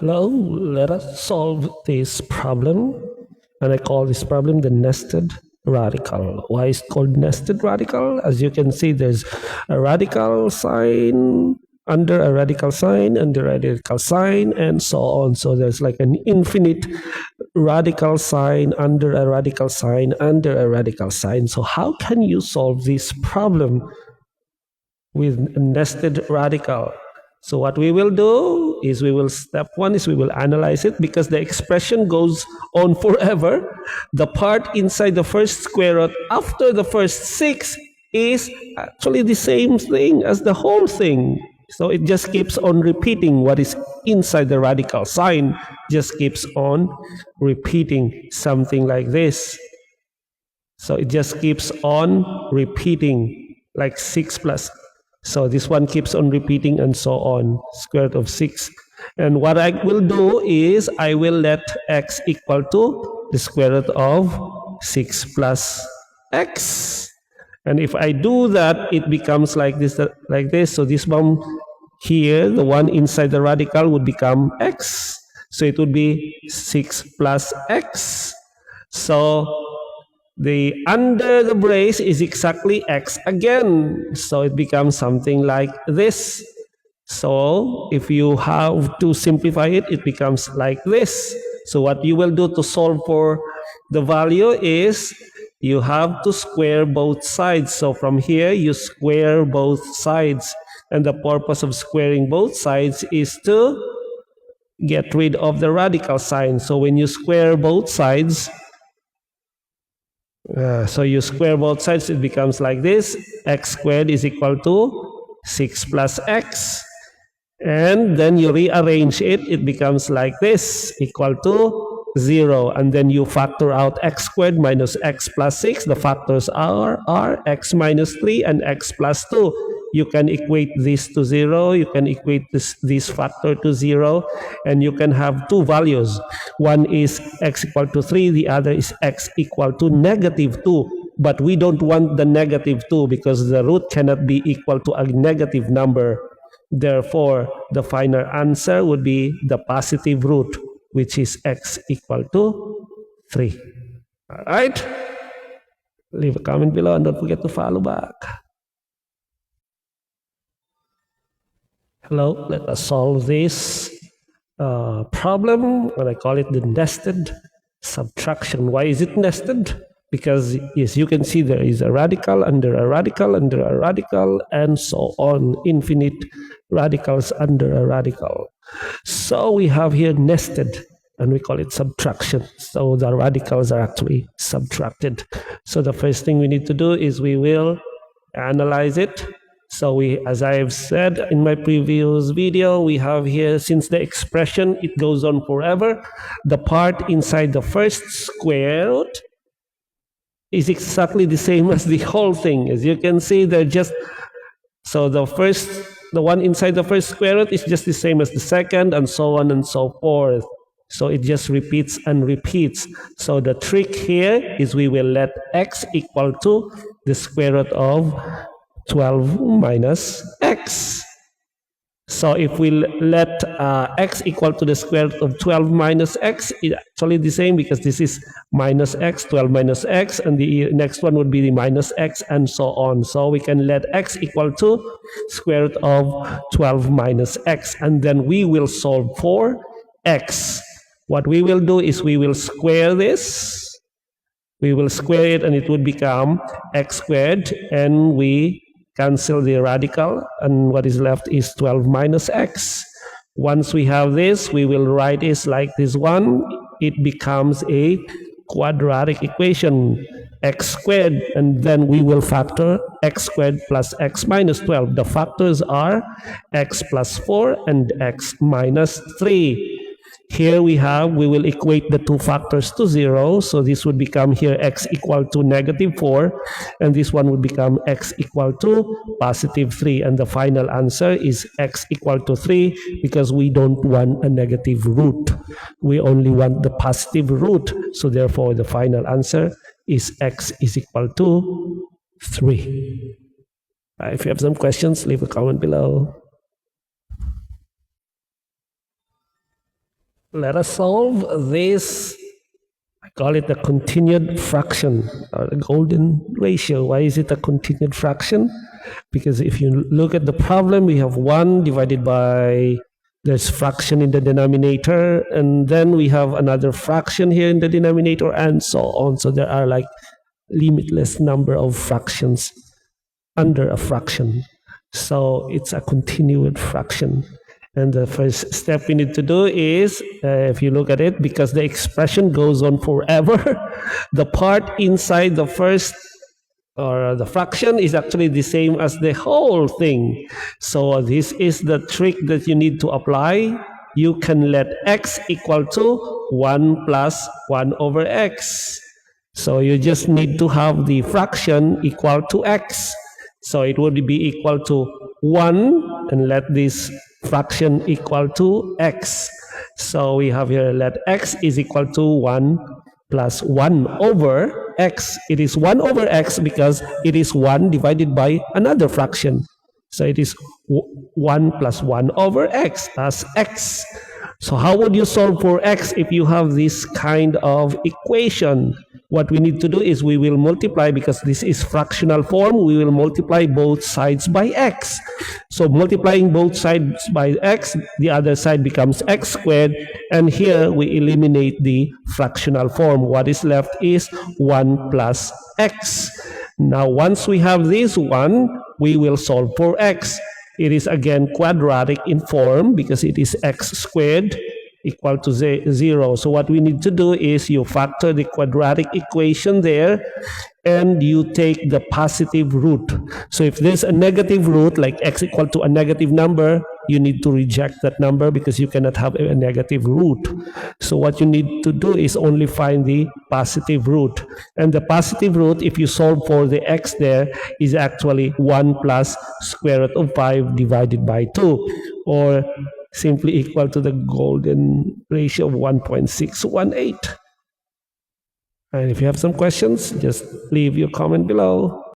Hello, let us solve this problem, and I call this problem the nested radical. Why is it called nested radical? As you can see, there's a radical sign under a radical sign under a radical sign and so on. So there's like an infinite radical sign under a radical sign under a radical sign. So how can you solve this problem with a nested radical? So what we will do is step one is we will analyze it because the expression goes on forever. The part inside the first square root after the first 6 is actually the same thing as the whole thing. So it just keeps on repeating what is inside the radical sign, just keeps on repeating something like this. So it just keeps on repeating like 6 plus. So this one keeps on repeating and so on, square root of 6. And what I will do is I will let x equal to the square root of 6 plus x. And if I do that, it becomes like this. So this one here, the one inside the radical would become x. So it would be 6 plus x. So the under the brace is exactly x again. So it becomes something like this. So if you have to simplify it, it becomes like this. So what you will do to solve for the value is you have to square both sides. So from here, you square both sides. And the purpose of squaring both sides is to get rid of the radical sign. So when you square both sides, so you square both sides, it becomes like this. X squared is equal to 6 plus x. And then you rearrange it, it becomes like this, equal to 0. And then you factor out x squared minus x plus 6. The factors are x minus 3 and x plus 2. You can equate this to 0. You can equate this factor to 0. And you can have two values. One is x equal to 3. The other is x equal to negative 2. But we don't want the negative 2 because the root cannot be equal to a negative number. Therefore, the final answer would be the positive root, which is x equal to 3. All right? Leave a comment below and don't forget to follow back. Hello, let us solve this problem, and I call it the nested subtraction. Why is it nested? Because, yes, you can see there is a radical under a radical under a radical and so on, infinite radicals under a radical. So we have here nested, and we call it subtraction. So the radicals are actually subtracted. So the first thing we need to do is we will analyze it. So as I've said in my previous video, we have here, since the expression, it goes on forever, the part inside the first square root is exactly the same as the whole thing. As you can see, they're just, so the one inside the first square root is just the same as the second, and so on and so forth. So it just repeats and repeats. So the trick here is we will let x equal to the square root of 12 minus x. So if we let x equal to the square root of 12 minus x, it's actually the same because this is minus x, 12 minus x, and the next one would be the minus x, and so on. So we can let x equal to square root of 12 minus x, and then we will solve for x. What we will do is we will square this. We will square it, and it would become x squared, and we cancel the radical, and what is left is 12 minus x. Once we have this, we will write this like this one. It becomes a quadratic equation, x squared, and then we will factor x squared plus x minus 12. The factors are x plus 4 and x minus 3. Here we will equate the two factors to 0. So this would become here x equal to negative 4. And this one would become x equal to positive 3. And the final answer is x equal to 3 because we don't want a negative root. We only want the positive root. So therefore, the final answer is x is equal to 3. If you have some questions, leave a comment below. Let us solve this. I call it the continued fraction or the golden ratio. Why is it a continued fraction? Because if you look at the problem, we have 1 divided by, there's fraction in the denominator, and then we have another fraction here in the denominator, and so on. So there are like limitless number of fractions under a fraction. So it's a continued fraction. And the first step we need to do is, if you look at it, because the expression goes on forever, the part inside the first or the fraction is actually the same as the whole thing. So this is the trick that you need to apply. You can let x equal to 1 plus 1 over x. So you just need to have the fraction equal to x. So it would be equal to 1, and let this fraction equal to x. So we have here, let x is equal to 1 plus 1 over x. It is 1 over x because it is 1 divided by another fraction. So it is 1 plus 1 over x as x. So how would you solve for x if you have this kind of equation? What we need to do is we will multiply, because this is fractional form, we will multiply both sides by x. So multiplying both sides by x, the other side becomes x squared, and here we eliminate the fractional form. What is left is 1 plus x. Now once we have this one, we will solve for x. It is again quadratic in form because it is x squared equal to 0. So what we need to do is you factor the quadratic equation there, and you take the positive root. So if there's a negative root, like x equal to a negative number, you need to reject that number because you cannot have a negative root. So what you need to do is only find the positive root. And the positive root, if you solve for the x there, is actually 1 plus square root of 5 divided by 2, or simply equal to the golden ratio of 1.618. And if you have some questions, just leave your comment below.